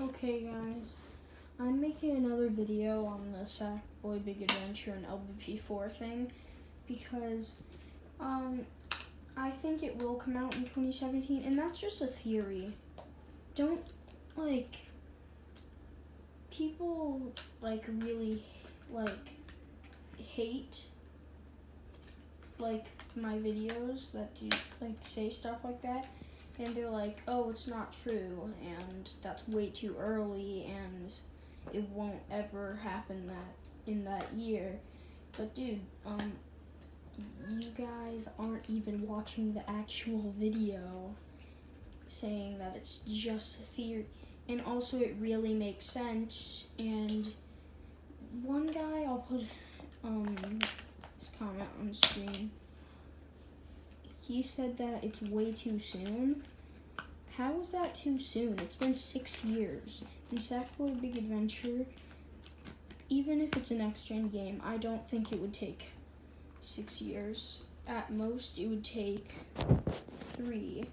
Okay guys, I'm making another video on the Sackboy Big Adventure and LBP4 thing because I think it will come out in 2017, and that's just a theory. Don't, people really hate my videos that do say stuff like that, and they're like, oh, it's not true, and that's way too early, and it won't ever happen in that year. But dude, you guys aren't even watching the actual video saying that it's just a theory, and also it really makes sense. And one guy, I'll put his comment on the screen. He said that it's way too soon. How is that too soon? It's been 6 years. In Sackboy Big Adventure, even if it's a next-gen game, I don't think it would take 6 years. At most, it would take 3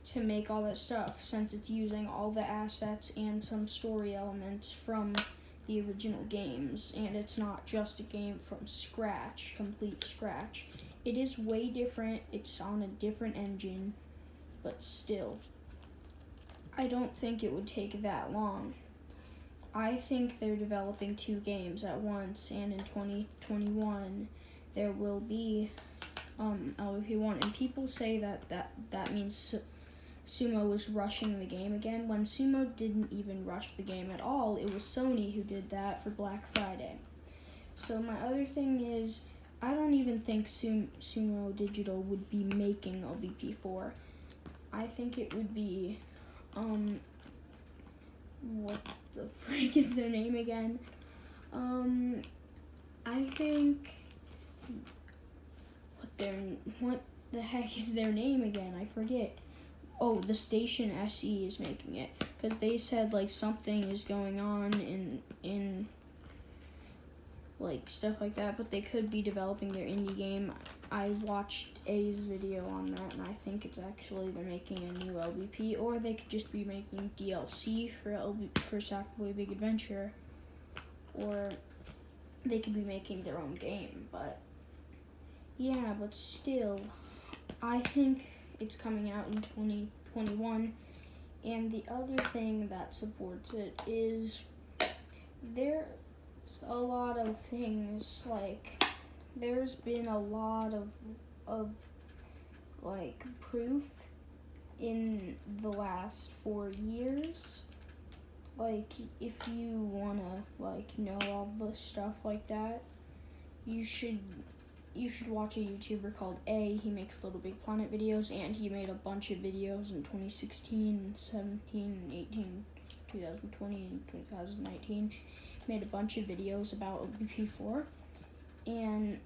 to make all that stuff, since it's using all the assets and some story elements from the original games, and it's not just a game from scratch, complete scratch. It is way different, it's on a different engine, but still, I don't think it would take that long. I think they're developing 2 games at once, and in 2021, there will be LVP1, and people say that means Sumo was rushing the game again, when Sumo didn't even rush the game at all. It was Sony who did that for Black Friday. So my other thing is, I don't even think Sumo Digital would be making LBP4. I think it would be, what the frick is their name again? I think, what the heck is their name again? I forget. Oh, the Station SE is making it, because they said something is going on in stuff like that, but they could be developing their indie game. I watched A's video on that, and I think it's actually they're making a new LBP, or they could just be making DLC for Sackboy Big Adventure, or they could be making their own game. But yeah, but still, I think it's coming out in 2021, and the other thing that supports it is there's a lot of things, there's been a lot of proof in the last 4 years. If you wanna know all the stuff like that, you should watch a YouTuber called A. He makes Little Big Planet videos, and he made a bunch of videos in 2016, 17, 18, 2020, and 2019. He made a bunch of videos about LBP4. And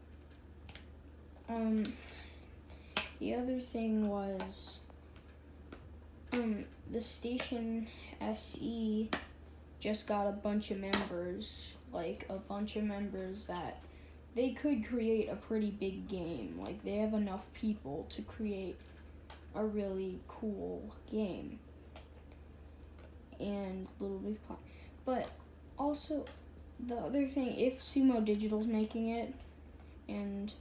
the other thing was the Station SE just got a bunch of members, that they could create a pretty big game. They have enough people to create a really cool game. And Little Big Planet. But also, the other thing, if Sumo Digital's making it, and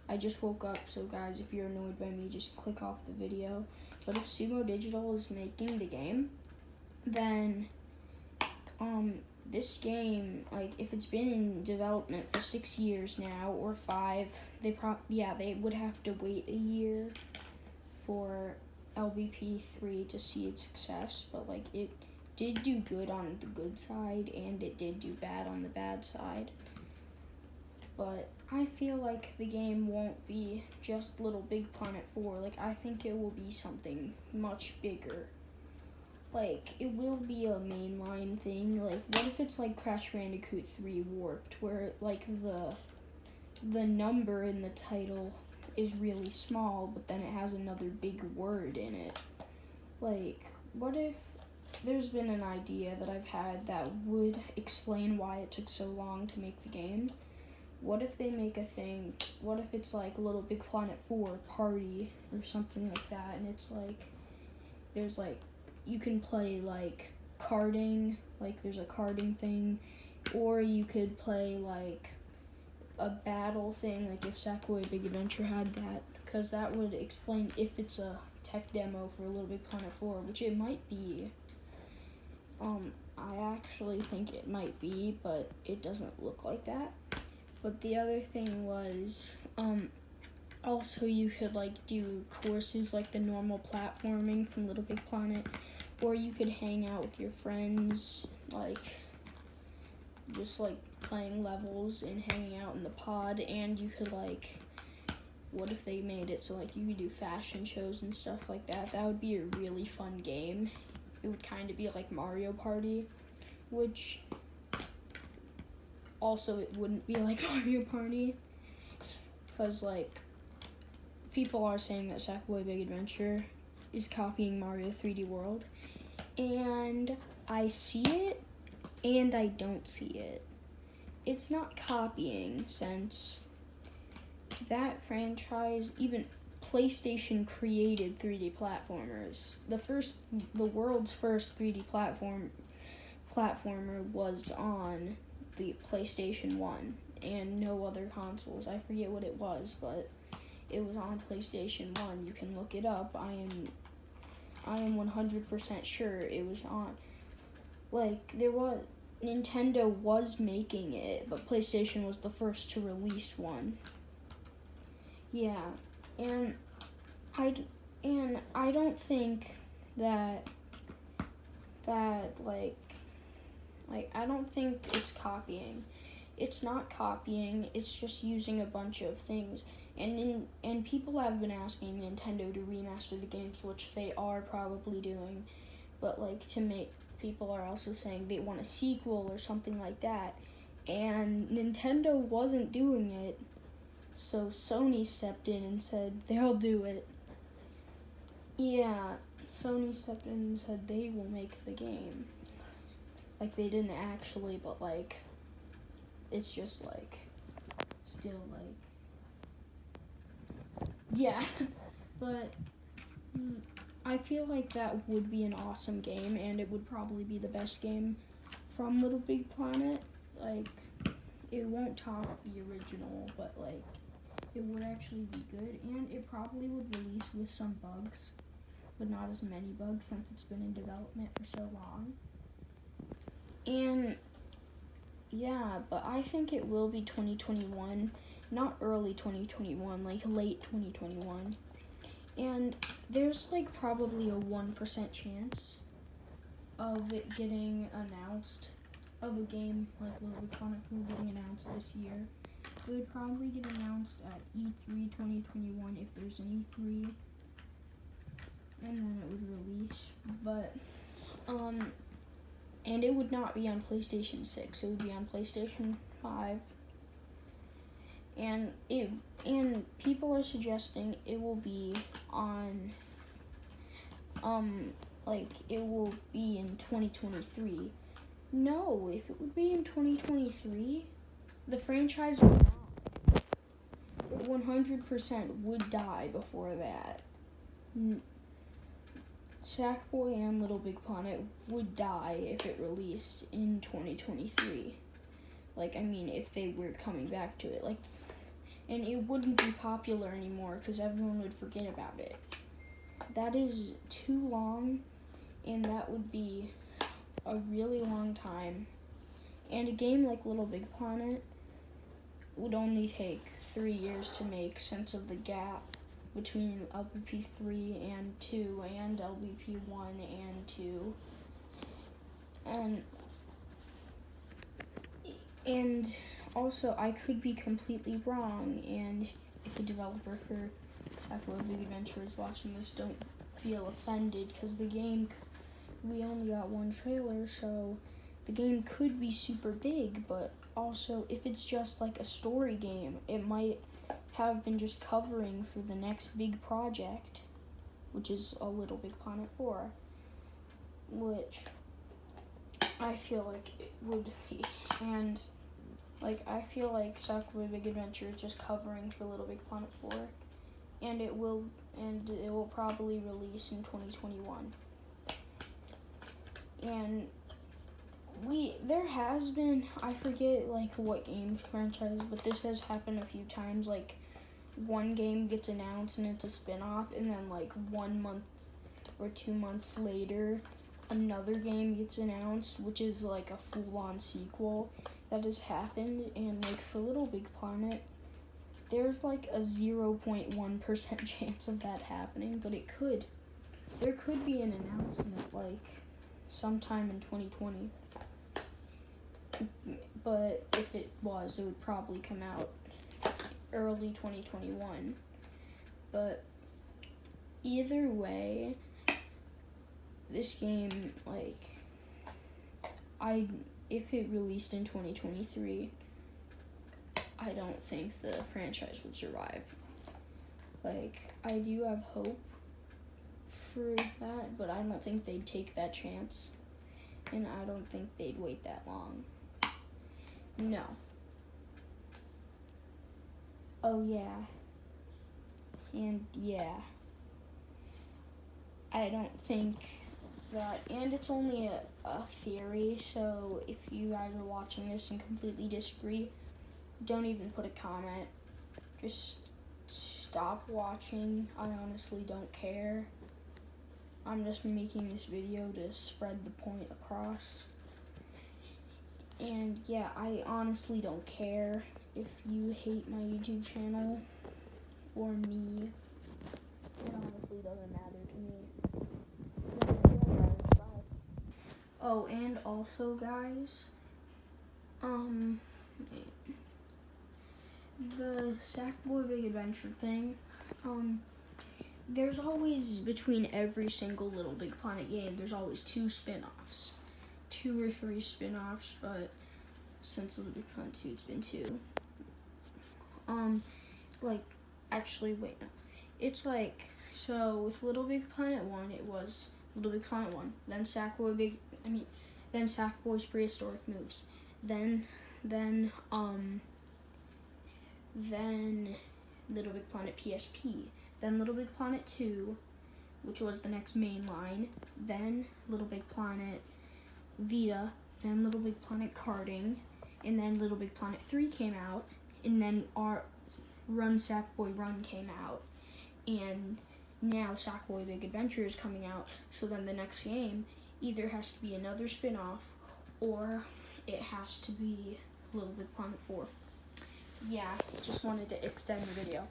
I just woke up, so guys, if you're annoyed by me, just click off the video. But if Sumo Digital is making the game, then this game, if it's been in development for 6 years now, or 5, they would have to wait a year for LBP3 to see its success, but it did do good on the good side, and it did do bad on the bad side. But I feel like the game won't be just Little Big Planet 4. I think it will be something much bigger. It will be a mainline thing. What if it's Crash Bandicoot 3 Warped, where the number in the title is really small, but then it has another big word in it? What if there's been an idea that I've had that would explain why it took so long to make the game? What if they make a thing, what if it's Little Big Planet 4 Party or something like that, and it's there's you can play like carding, like there's a carding thing, or you could play like a battle thing, like if Sackboy Big Adventure had that, because that would explain if it's a tech demo for Little Big Planet 4, which it might be. I actually think it might be, but it doesn't look like that. But the other thing was, also you could like do courses like the normal platforming from Little Big Planet, or you could hang out with your friends, like just like playing levels and hanging out in the pod. And you could like, what if they made it so like you could do fashion shows and stuff like that? That would be a really fun game. It would kind of be like Mario Party, which also it wouldn't be like Mario Party, because like people are saying that Sackboy Big Adventure is copying Mario 3D World, and I see it and I don't see it. It's not copying, since that franchise, even PlayStation created 3D platformers. The world's first 3D platformer was on the PlayStation 1 and no other consoles. I forget what it was, but it was on PlayStation 1. You can look it up. I am 100% sure it was on. Like, Nintendo was making it, but PlayStation was the first to release one. Yeah, and I don't think that like I don't think it's copying. It's not copying. It's just using a bunch of things. And people have been asking Nintendo to remaster the games, which they are probably doing. But like people are also saying they want a sequel or something like that. And Nintendo wasn't doing it. So Sony stepped in and said they'll do it. Yeah, Sony stepped in and said they will make the game. Like, they didn't actually, but like, it's just like, still like, yeah. But I feel like that would be an awesome game, and it would probably be the best game from Little Big Planet. Like, it won't top the original, but like, it would actually be good, and it probably would release with some bugs, but not as many bugs since it's been in development for so long. And yeah, but I think it will be 2021, not early 2021, like late 2021. And there's like probably a 1% chance of it getting announced, of a game like Little Big Planet 4 getting announced this year. It would probably get announced at E3 2021 if there's an E3, and then it would release. But and it would not be on PlayStation 6. It would be on PlayStation 5. And people are suggesting it will be on like it will be in 2023. No, if it would be in 2023, the franchise would die. 100% would die before that. Sackboy and Little Big Planet would die if it released in 2023. Like, I mean, if they were coming back to it. Like, and it wouldn't be popular anymore because everyone would forget about it. That is too long, and that would be a really long time. And a game like Little Big Planet would only take 3 years to make, since of the gap between LBP 3 and 2 and LBP 1 and 2. And also, I could be completely wrong, and if the developer for Sackboy Big Adventure is watching this, don't feel offended, because the game, we only got one trailer, so the game could be super big, but also, if it's just like a story game, it might have been just covering for the next big project, which is a Little Big Planet 4, which I feel like it would be. And like, I feel like Sackboy Big Adventure is just covering for Little Big Planet 4, and it will probably release in 2021. And there has been, I forget like what game franchise, but this has happened a few times. Like one game gets announced and it's a spin-off, and then like 1 month or 2 months later another game gets announced, which is like a full-on sequel. That has happened. And like for Little Big Planet, there's like a 0.1% chance of that happening, but there could be an announcement like sometime in 2020. But if it was, it would probably come out early 2021. But either way, this game, like, if it released in 2023, I don't think the franchise would survive. Like, I do have hope for that, but I don't think they'd take that chance, and I don't think they'd wait that long. No. Oh yeah. And yeah. I don't think that, and it's only a theory, so if you guys are watching this and completely disagree, don't even put a comment. Just stop watching. I honestly don't care. I'm just making this video to spread the point across. And yeah, I honestly don't care if you hate my YouTube channel or me. It honestly doesn't matter to me. Oh, and also guys, the Sackboy Big Adventure thing, there's always, between every single Little Big Planet game, there's always 2 spin-offs. 2 or 3 spin-offs, but since Little Big Planet 2, it's been 2. Actually, wait, no. It's like, so with Little Big Planet 1, it was Little Big Planet 1, then Sackboy's Prehistoric Moves, then Little Big Planet PSP, then Little Big Planet 2, which was the next main line, then Little Big Planet Vita, then Little Big Planet Karting, and then Little Big Planet 3 came out, and then our Run Sackboy Run came out, and now Sackboy Big Adventure is coming out, so then the next game either has to be another spin-off, or it has to be Little Big Planet 4. Yeah, just wanted to extend the video.